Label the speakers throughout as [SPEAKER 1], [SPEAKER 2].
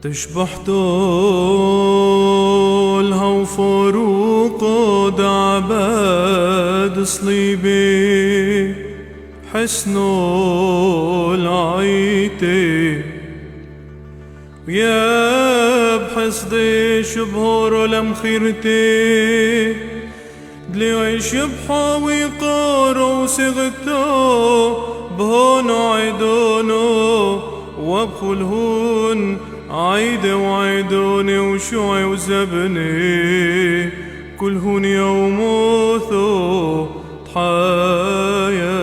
[SPEAKER 1] تشبح طولها وفروق دعباد صليبي حسنو العيتي ويا بحصدي شبهور لمخيرتي دلي شبحا ويقارو وسغتو بهونو عيدونو وبخلهون عيدي وعيدوني وشوعي وزبني كلهن يوموثو ضحايا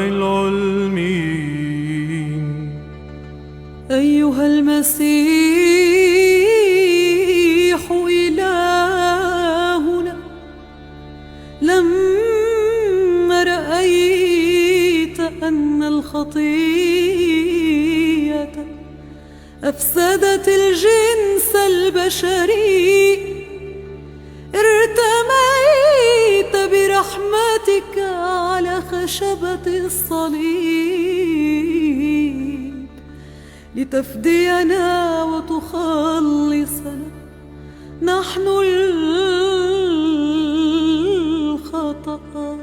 [SPEAKER 1] العلمين.
[SPEAKER 2] أيها المسيح إلهنا، لما رأيت أن الخطية أفسدت الجنس البشري ارتميت برحمتك على خشبة الصليب لتفدينا وتخلصنا نحن الخطأ،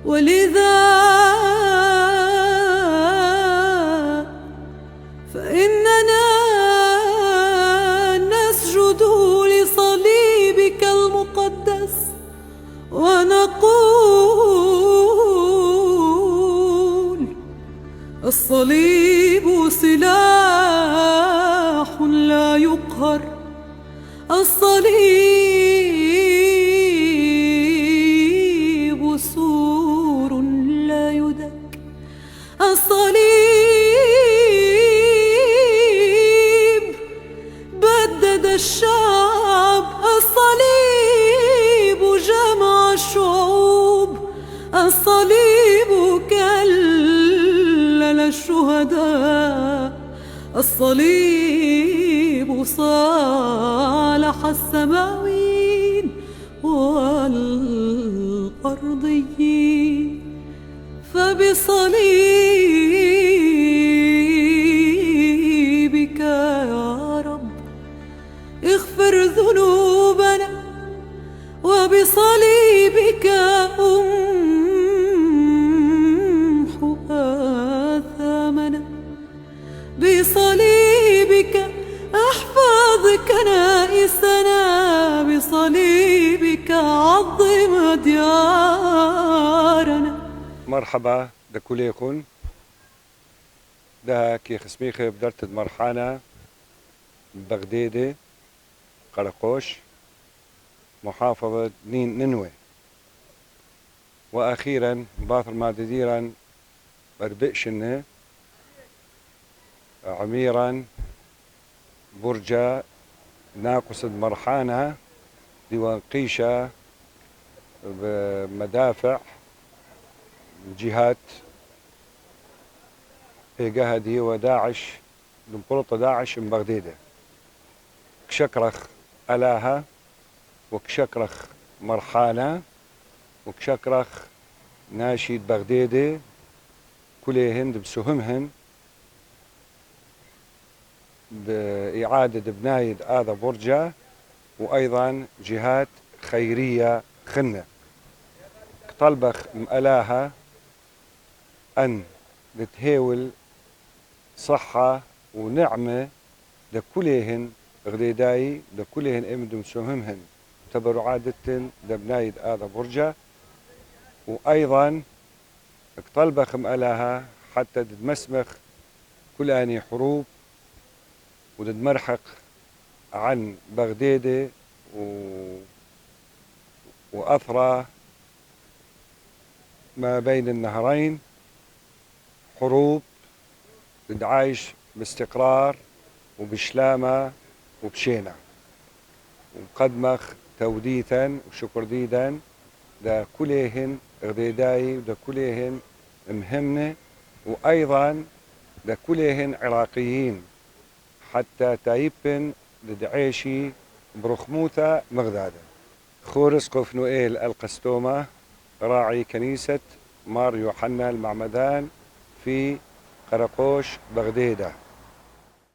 [SPEAKER 2] ولذا فإننا نسجد لصليبك المقدس ونقول: الصليب سلاح لا يقهر، الصليب سور لا يدك، الصليب بدد الشعب، الصليب جمع الشعوب، الصليب كلل الشهداء، الصليب صالح السماويين والأرضيين، فبصليبك يا رب اغفر ذنوبنا، وبصليبك امحو آثامنا، بصليبك احفظ كنائسنا، بصليبك عظم ديارنا.
[SPEAKER 3] مرحبا لكلكم. ده كي خسميخ بدرت مرحانة بغدادة قرقوش محافظة نينوى، وأخيرا باثر مادديرا بربئشنة عميرا برجا ناقص مرحانة ديوان قيشة بمدافع جهات جهدي وداعش لمبروطة داعش من بغدادة كشكرخ ألاها وكشكرخ مرحانة وكشكرخ ناشيد بغدادة كلهن بسهمهن بإعادة بناية هذا برجة، وأيضا جهات خيرية خنة طلبخ مألاها أن نتهاول صحة ونعمة لكلهن غديداي لكلهن امدم سهمهن تبرعادة لبناية هذا برجة، وأيضا طلبخ مألاها حتى تتمسمخ كل أني حروب وتتمرحق عن بغدادة وأثرى ما بين النهرين، حروب تدعايش باستقرار وبشلامة وبشينة، وقدمخ توديثا وشكر ديدا دا كلهن غديداي ودا كلهن مهمنة، وأيضا دا كلهن عراقيين حتى تايبن لدعيشي برخموثة مغدادة. خورس قف نوئيل القستومة راعي كنيسة مار يوحنا المعمدان في قرقوش بغدادة.